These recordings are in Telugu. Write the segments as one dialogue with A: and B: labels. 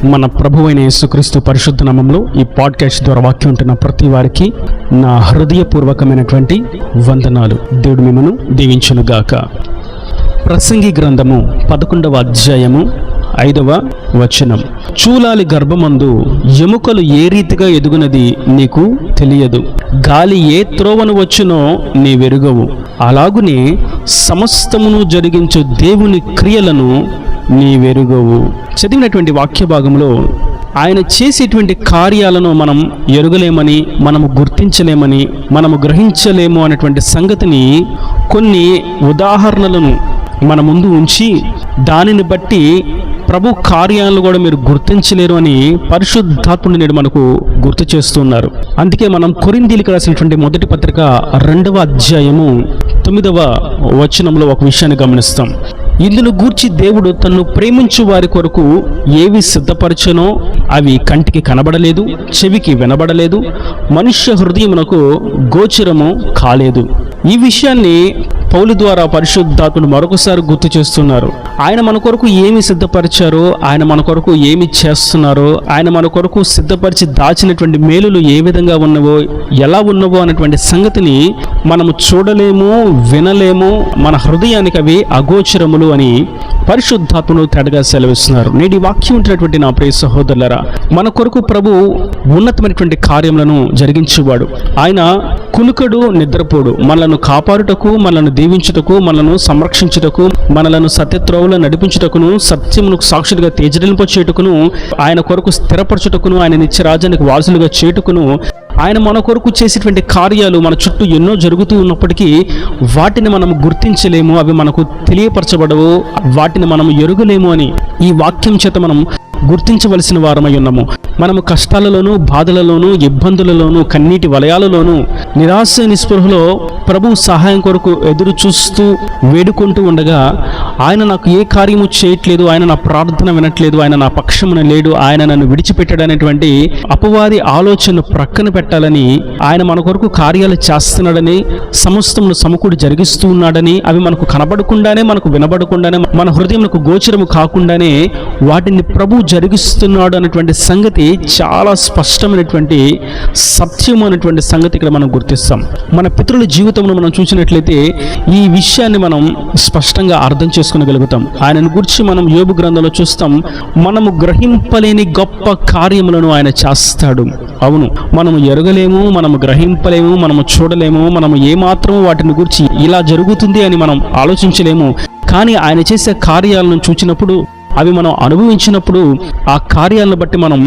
A: మన ప్రభువైన యేసుక్రీస్తు పరిశుద్ధ నామములో ఈ పాడ్కాస్ట్ ద్వారా వాక్యం ఉంటున్న ప్రతి వారికి నా హృదయపూర్వకమైనటువంటి వందనాలు. దేవుడు మిమ్మను దీవించునుగాక. ప్రసంగి గ్రంథము 11వ అధ్యాయము 5వ వచనం. చూలాలి గర్భమందు ఎముకలు ఏ రీతిగా ఎదుగునది నీకు తెలియదు, గాలి ఏ త్రోవను వచ్చునో నీ వెరుగవు, అలాగునే సమస్తమును జరిగించు దేవుని క్రియలను నీ వెరుగవు. చదివినటువంటి వాక్య భాగంలో ఆయన చేసేటువంటి కార్యాలను మనం ఎరుగలేమని, మనము గుర్తించలేమని, మనము గ్రహించలేము అనేటువంటి సంగతిని కొన్ని ఉదాహరణలను మన ముందు ఉంచి దానిని బట్టి ప్రభు కార్యాలను కూడా మీరు గుర్తించలేరు అని పరిశుద్ధాత్ముడు నేడు మనకు గుర్తు చేస్తున్నారు. అందుకే మనం కొరింథీయులకు రాసినటువంటి మొదటి పత్రిక 2వ అధ్యాయము 9వ వచనంలో ఒక విషయాన్ని గమనిస్తాం. ఇందును గూర్చి దేవుడు తన్ను ప్రేమించు వారి కొరకు ఏవి సిద్ధపరచనో అవి కంటికి కనబడలేదు, చెవికి వినబడలేదు, మనుష్య హృదయమునకు గోచరము కాలేదు. ఈ విషయాన్ని పౌలు ద్వారా పరిశుద్ధాత్ముడు మరొకసారి గుర్తు చేస్తున్నారు. ఆయన మన కొరకు ఏమి సిద్ధపరిచారో, ఆయన మన కొరకు ఏమి చేస్తున్నారో, ఆయన మన కొరకు సిద్ధపరిచి దాచినటువంటి మేలులు ఏ విధంగా ఉన్నవో, ఎలా ఉన్నవో అనేటువంటి సంగతిని మనము చూడలేము, వినలేము. మన హృదయానికి అవి అగోచరములు అని పరిశుద్ధాత్ముడు తేటగా సెలవిస్తున్నారు. నేటి వాక్యం ఉంటున్నటువంటి నా ప్రియ సహోదరులారా, మన కొరకు ప్రభు ఉన్నతమైనటువంటి కార్యములను జరిగించేవాడు. ఆయన కునుకడు, నిద్రపోడు. మనలను కాపాడుటకు, మనలను దీవించుటకు, మనలను సంరక్షించుటకు, మనలను సత్యత్రోవలో నడిపించుటకును, సత్యమును సాక్షులుగా తేజరింపచేయుటకును, ఆయన కొరకు స్థిరపరచుటకును, ఆయన నిత్య రాజ్యానికి వారసులుగా చేయుటకును, ఆయన మన కొరకు చేసేటువంటి కార్యాలు మన చుట్టూ ఎన్నో జరుగుతూ ఉన్నప్పటికీ వాటిని మనం గుర్తించలేము, అవి మనకు తెలియపరచబడవు, వాటిని మనం ఎరుగలేము అని ఈ వాక్యం చేత మనం గుర్తించవలసిన వారమై ఉన్నాము. మనము కష్టాలలోనూ, బాధలలోనూ, ఇబ్బందులలోనూ, కన్నీటి వలయాలలోనూ, నిరాశ నిస్పృహలో ప్రభు సహాయం కొరకు ఎదురు చూస్తూ వేడుకుంటూ ఉండగా ఆయన నాకు ఏ కార్యము చేయట్లేదు, ఆయన నా ప్రార్థన వినట్లేదు, ఆయన నా పక్షమున లేడు, ఆయన నన్ను విడిచిపెట్టాడనేటువంటి అపవాది ఆలోచన ప్రక్కన పెట్టాలని, ఆయన మన కొరకు కార్యాలు చేస్తున్నాడని, సమస్తమును సమకూడి జరిగిస్తూ ఉన్నాడని, అవి మనకు కనబడకుండానే, మనకు వినబడకుండానే, మన హృదయంకు గోచరము కాకుండానే వాటిని ప్రభు జరిగిస్తున్నాడు అనేటువంటి సంగతి చాలా స్పష్టమైనటువంటి సత్యము అనేటువంటి సంగతి ఇక్కడ మనం గుర్తిస్తాం. మన పితరుల జీవితంలో మనం చూసినట్లయితే ఈ విషయాన్ని మనం స్పష్టంగా అర్థం చేసుకోగలుగుతాం. ఆయనను గురించి మనం యోబు గ్రంథంలో చూస్తాం. మనము గ్రహింపలేని గొప్ప కార్యములను ఆయన చేస్తాడు. అవును, మనము ఎరగలేము, మనము గ్రహింపలేము, మనము చూడలేము, మనము ఏమాత్రము వాటిని గురించి ఇలా జరుగుతుంది అని మనం ఆలోచించలేము. కానీ ఆయన చేసే కార్యాలను చూచినప్పుడు, అవి మనం అనుభవించినప్పుడు, ఆ కార్యాలను బట్టి మనం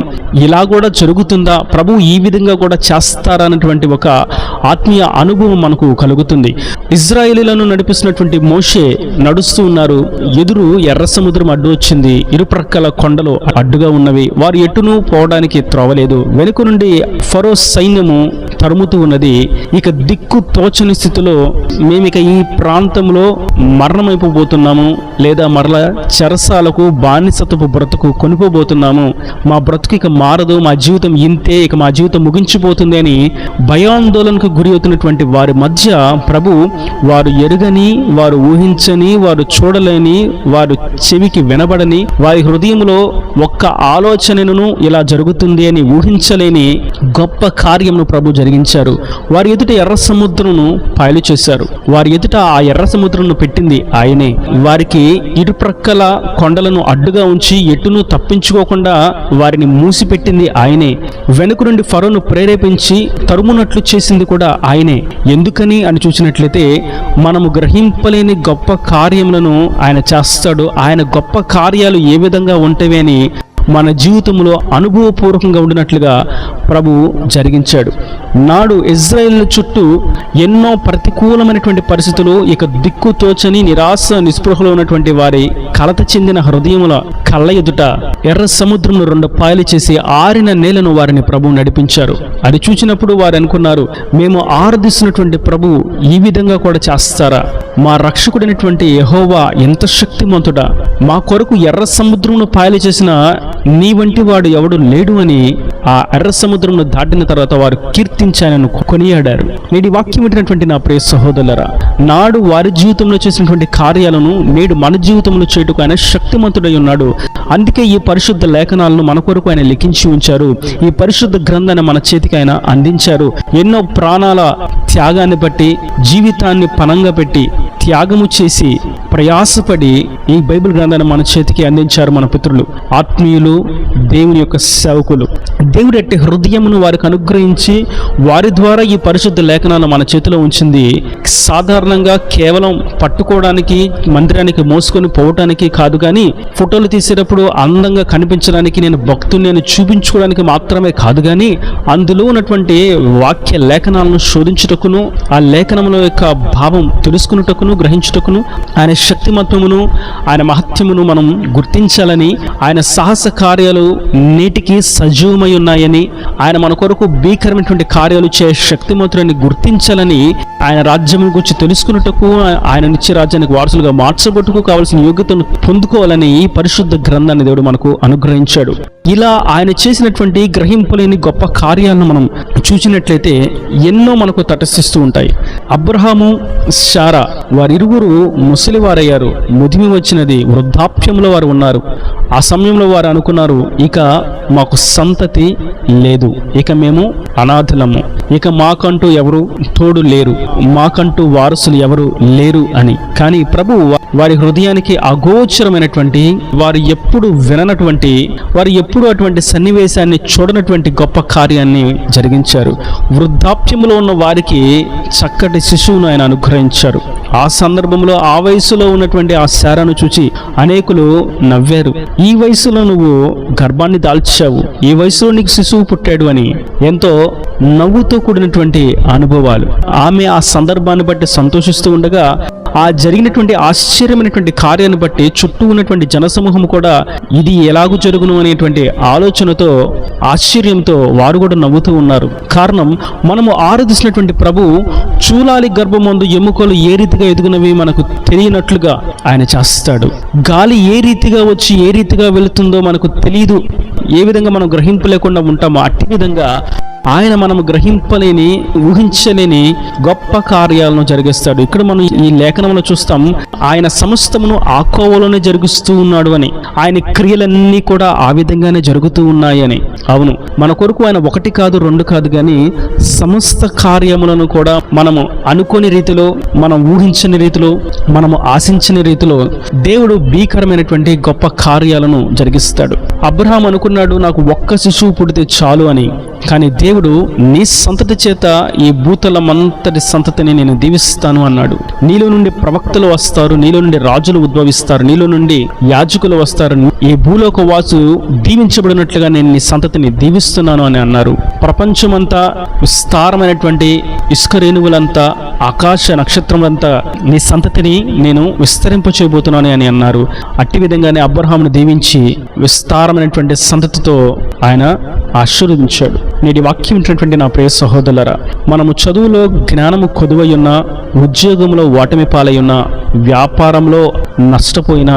A: ఇలా కూడా జరుగుతుందా, ప్రభు ఈ విధంగా కూడా చేస్తారా అనేటువంటి ఒక ఆత్మీయ అనుభవం మనకు కలుగుతుంది. ఇజ్రాయేలీలను నడిపిస్తున్నటువంటి మోషే నడుస్తూ ఉన్నారు. ఎదురు ఎర్ర సముద్రం అడ్డు వచ్చింది, ఇరుప్రక్కల కొండలు అడ్డుగా ఉన్నవి, వారు ఎటునూ పోవడానికి త్రోవలేదు. వెనుక నుండి ఫరో సైన్యము తరుముతూ ఉన్నది. ఇక దిక్కు తోచని స్థితిలో మేమిక ఈ ప్రాంతంలో మరణమైపోబోతున్నాము, లేదా మరల చెరసాలకు, బానిసత్వపు బ్రతుకు కొనిపోబోతున్నాము, మా బ్రతుకు ఇక మారదు, మా జీవితం ఇంతే, ఇక మా జీవితం ముగించిపోతుంది అని భయాందోళనకు గురి అవుతున్నటువంటి వారి మధ్య ప్రభు వారు ఎరుగని, వారు ఊహించని, వారు చూడలేని, వారు చెవికి వినబడని, వారి హృదయంలో ఒక్క ఆలోచనను ఇలా జరుగుతుంది అని ఊహించలేని గొప్ప కార్యమును ప్రభు జరిగించారు. వారి ఎదుట ఎర్ర సముద్రమును పాయలు చేశారు. వారి ఎదుట ఆ ఎర్ర సముద్రమును పెట్టింది ఆయనే. వారికి ఇరుప్రక్కల కొండలను అడ్డుగా ఉంచి ఎటును తప్పించుకోకుండా వారిని మూసిపెట్టింది ఆయనే. వెనుక నుండి ఫరోను ప్రేరేపించి తరుమునట్లు చేసింది కూడా ఆయనే. ఎందుకని అని చూసినట్లయితే మనము గ్రహింపలేని గొప్ప కార్యములను ఆయన చేస్తాడు. ఆయన గొప్ప కార్యాలు ఏ విధంగా ఉంటవి అని మన జీవితంలో అనుభవపూర్వకంగా ఉండినట్లుగా ప్రభు జరిగించాడు. నాడు ఇజ్రాయేల్ చుట్టూ ఎన్నో ప్రతికూలమైనటువంటి పరిస్థితులు, ఇక దిక్కు తోచని నిరాశ నిస్పృహలో ఉన్నటువంటి వారి కలత చెందిన హృదయముల కళ్ళ ఎదుట ఎర్ర సముద్రంను 2 పాయలు చేసి ఆరిన నేలను వారిని ప్రభు నడిపించారు. అది చూసినప్పుడు వారు అనుకున్నారు, మేము ఆరాధిస్తున్నటువంటి ప్రభు ఈ విధంగా కూడా చేస్తారా? మా రక్షకుడైనటువంటి యెహోవా ఎంత శక్తిమంతుడా! మా కొరకు ఎర్ర సముద్రమును పాయలు చేసిన నీ వంటి వాడు ఎవడు లేడు అని ఆ ఎర్ర సముద్రమును దాటిన తర్వాత వారు కీర్తి కీర్తించి ఆయనను కొనియాడారు. నేటి వాక్యం వింటున్నటువంటి నా ప్రియ సహోదరులారా, నాడు వారి జీవితంలో చేసినటువంటి కార్యాలను నేడు మన జీవితంలో చేయుటకు ఆయన శక్తిమంతుడై ఉన్నాడు. అందుకే ఈ పరిశుద్ధ లేఖనాలను మన కొరకు ఆయన లిఖించి ఉంచారు. ఈ పరిశుద్ధ గ్రంథాన్ని మన చేతికి ఆయన అందించారు. ఎన్నో ప్రాణాల త్యాగాన్ని బట్టి, జీవితాన్ని పణంగా పెట్టి త్యాగము చేసి ప్రయాసపడి ఈ బైబిల్ గ్రంథాన్ని మన చేతికి అందించారు మన పితరులు, ఆత్మీయులు, దేవుని యొక్క సేవకులు. దేవుడు అట్టి హృదయమును వారికి అనుగ్రహించి వారి ద్వారా ఈ పరిశుద్ధ లేఖనాలను మన చేతిలో ఉంచింది. సాధారణంగా కేవలం పట్టుకోవడానికి, మందిరానికి మోసుకొని పోవటానికి కాదు, కానీ ఫోటోలు తీసేటప్పుడు అందంగా కనిపించడానికి, నేను భక్తుని నేను చూపించుకోవడానికి మాత్రమే కాదు, కానీ అందులో ఉన్నటువంటి వాక్య లేఖనాలను శోధించుటకును, ఆ లేఖనముల యొక్క భావం తెలుసుకున్నటకును, గ్రహించుటకును, ఆయన శక్తిమత్వమును, ఆయన మహత్యమును మనం గుర్తించాలని, ఆయన సాహస కార్యాలు నేటికి సజీవమై ఉన్నాయని, ఆయన మన కొరకు భీకరమైనటువంటి కార్యాలు చే శక్తిమంతులని గుర్తించాలని, ఆయన రాజ్యం గురించి తెలుసుకున్నటకు, ఆయన నిత్య రాజ్యానికి వారసులుగా మార్చబట్టుకు కావలసిన యోగ్యతను పొందుకోవాలని ఈ పరిశుద్ధ గ్రంథాన్ని దేవుడు మనకు అనుగ్రహించాడు. ఇలా ఆయన చేసినటువంటి గ్రహింపులేని గొప్ప కార్యాలను మనం చూసినట్లయితే ఎన్నో మనకు తటస్థిస్తూ ఉంటాయి. అబ్రహాము, శారా వారిరువురు ముసలివారయ్యారు. ముదిమి వచ్చినది, వృద్ధాప్యంలో వారు ఉన్నారు. ఆ సమయంలో వారు అనుకున్నారు, ఇక మాకు సంతతి లేదు, ఇక మేము అనాథలము, ఇక మాకంటూ ఎవరు తోడు లేరు, మాకంటూ వారసులు ఎవరు లేరు అని. కానీ ప్రభువు వారి హృదయానికి అగోచరమైనటువంటి, వారు ఎప్పుడు విననటువంటి, వారు ఎప్పుడు అటువంటి సన్నివేశాన్ని చూడనటువంటి గొప్ప కార్యాన్ని జరిగించారు. వృద్ధాప్యంలో ఉన్న వారికి చక్కటి శిశువును ఆయన అనుగ్రహించారు. ఆ సందర్భంలో ఆ వయసులో ఉన్నటువంటి ఆ శారాను చూచి అనేకులు నవ్వారు. ఈ వయసులో నువ్వు గర్భాన్ని దాల్చావు, ఈ వయసులో నీకు శిశువు పుట్టాడు అని ఎంతో నవ్వుతో కూడినటువంటి అనుభవాలు. ఆమె ఆ సందర్భాన్ని బట్టి సంతోషిస్తూ ఉండగా, ఆ జరిగినటువంటి ఆశ్చర్యమైనటువంటి కార్యాన్ని బట్టి చుట్టూ ఉన్నటువంటి జనసమూహం కూడా ఇది ఎలాగూ జరుగును అనేటువంటి ఆలోచనతో, ఆశ్చర్యంతో వారు కూడా నవ్వుతూ ఉన్నారు. కారణం, మనము ఆరాధిస్తున్నటువంటి ప్రభు చూలాలి గర్భమందు ఎముకలు ఏ రీతిగా ఎదుగునవి మనకు తెలియనట్లుగా ఆయన చేస్తాడు. గాలి ఏ రీతిగా వచ్చి ఏ రీతిగా వెళుతుందో మనకు తెలియదు. ఏ విధంగా మనం గ్రహింపు లేకుండా ఉంటామో అట్టి విధంగా ఆయన మనము గ్రహింపలేని, ఊహించలేని గొప్ప కార్యాలను జరిగిస్తాడు. ఇక్కడ మనం ఈ లేఖనంలో చూస్తాం, ఆయన సమస్తమును ఆ కోవలోనే జరిగిస్తూ ఉన్నాడు అని. ఆయన క్రియలన్నీ కూడా ఆ విధంగానే జరుగుతూ ఉన్నాయని. అవును, మన కొరకు ఆయన ఒకటి కాదు, రెండు కాదు, కానీ సమస్త కార్యములను కూడా మనము అనుకోని రీతిలో, మనం ఊహించని రీతిలో, మనము ఆశించిన రీతిలో దేవుడు భీకరమైనటువంటి గొప్ప కార్యాలను జరిగిస్తాడు. అబ్రహాం అనుకున్నాడు, నాకు ఒక్క శిశువు పుడితే చాలు అని. కానీ దేవుడు, నీ సంతతి చేత ఈ భూతలమంతటి సంతతిని నేను దీవిస్తాను అన్నాడు. నీలో నుండి ప్రవక్తలు వస్తారు, నీలో నుండి రాజులు ఉద్భవిస్తారు, నీలో నుండి యాజకులు వస్తారు, ఈ భూలోక వాసు దీవించబడినట్లుగా నేను నీ సంతతిని దీవిస్తున్నాను అని అన్నారు. ప్రపంచమంతా విస్తారమైనటువంటి ఇసుక రేణువులంతా, ఆకాశ నక్షత్రములంతా నీ సంతతిని నేను విస్తరింపచేయబోతున్నాను అని అన్నారు. అట్టి విధంగానే అబ్రహామును దీవించి విస్తారమైనటువంటి సంతతితో ఆయన ఆశీర్వదించాడు. నేటి వాక్యం వింటున్నటువంటి నా ప్రియ సహోదరులారా, మనము చదువులో జ్ఞానము కొదువై ఉన్నా, ఉద్యోగంలో ఓటమి పాలై ఉన్నా, వ్యాపారంలో నష్టపోయినా,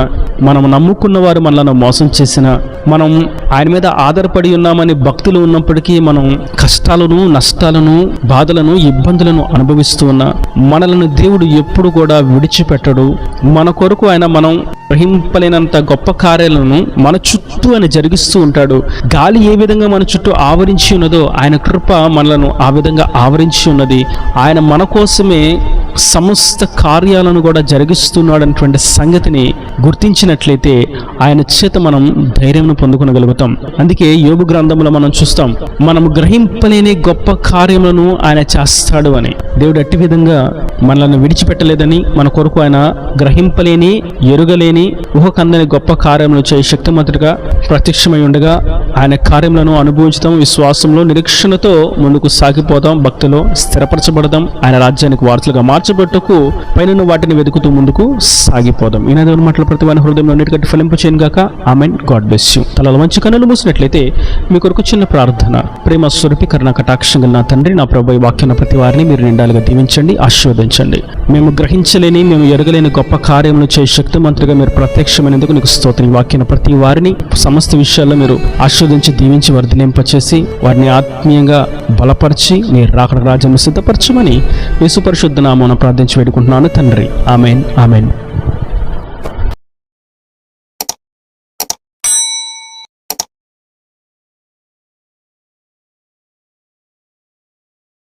A: మనం నమ్ముకున్న వారు మనల్ని మోసం చేసినా, మనం ఆయన మీద ఆధారపడి ఉన్నామని భక్తులు ఉన్నప్పటికీ మనం కష్టాలను, నష్టాలను, బాధలను, ఇబ్బందులను అనుభవిస్తూ ఉన్నా, మనలను దేవుడు ఎప్పుడు కూడా విడిచిపెట్టడు. మన కొరకు ఆయన మనం గ్రహింపలేనంత గొప్ప కార్యాలను మన చుట్టూ ఆయన జరిగిస్తూ ఉంటాడు. గాలి ఏ విధంగా మన చుట్టూ ఆవరించి ఉన్నదో ఆయన కృప మనలను ఆ విధంగా ఆవరించి ఉన్నది. ఆయన మన కోసమే సమస్త కార్యాలను కూడా జరిగిస్తున్నాడు అనేటువంటి సంగతిని గుర్తించినట్లయితే ఆయన చేత మనం ధైర్యం పొందుకొనగలుగుతాం. అందుకే యోబు గ్రంథంలో మనం చూస్తాం, మనము గ్రహింపలేని గొప్ప కార్యములను ఆయన చేస్తాడు అని. దేవుడు అట్టి విధంగా మనల్ని విడిచిపెట్టలేదని, మన కొరకు ఆయన గ్రహింపలేని, ఎరుగలేని, ఊహకందని గొప్ప కార్యములు చేయ శక్తిమంతుడిగా ప్రత్యక్షమై ఉండగా ఆయన కార్యములను అనుభవించుతాం. విశ్వాసంలో, నిరీక్షణతో ముందుకు సాగిపోతాం, భక్తిలో స్థిరపరచబడదాం, ఆయన రాజ్యానికి వారసులుగా మార్చబట్టుకు పైన వాటిని వెతుకుతూ ముందుకు సాగిపోదాం. ఈయన దేవుని మాటల ప్రతి వారి హృదయంలో అన్నిటికంటే ఫలింపు చేయను గాక. ఆమెన్. God bless you. తలలో మంచి కన్నులు మూసినట్లయితే మీ కొరకు చిన్న ప్రార్థన. ప్రేమ స్వరూపి కరుణ కటాక్షం గల నా తండ్రి, నా ప్రభు ఈ వాక్యం ప్రతి వారిని మీరు నిండాలుగా దీవించండి, ఆశీర్వదించండి. మేము గ్రహించలేని, మేము ఎరగలేని గొప్ప కార్యములు చేయ శక్తిమంతుడిగా మీరు ప్రత్యక్షమైనందుకు నీకు స్తోత్రం. ఈ వాక్యం ప్రతి వారిని సమస్త విషయాల్లో మీరు ఆశీర్వదించండి. ఆశీర్వదించి దీవించి వర్ధిలింపచేసి వారిని ఆత్మీయంగా బలపరిచి నీ రాకడ రాజ్యం సిద్ధపరచమని యేసు పరిశుద్ధ నామమున ప్రార్థించి వేడుకుంటున్నాను తండ్రి. Amen, amen.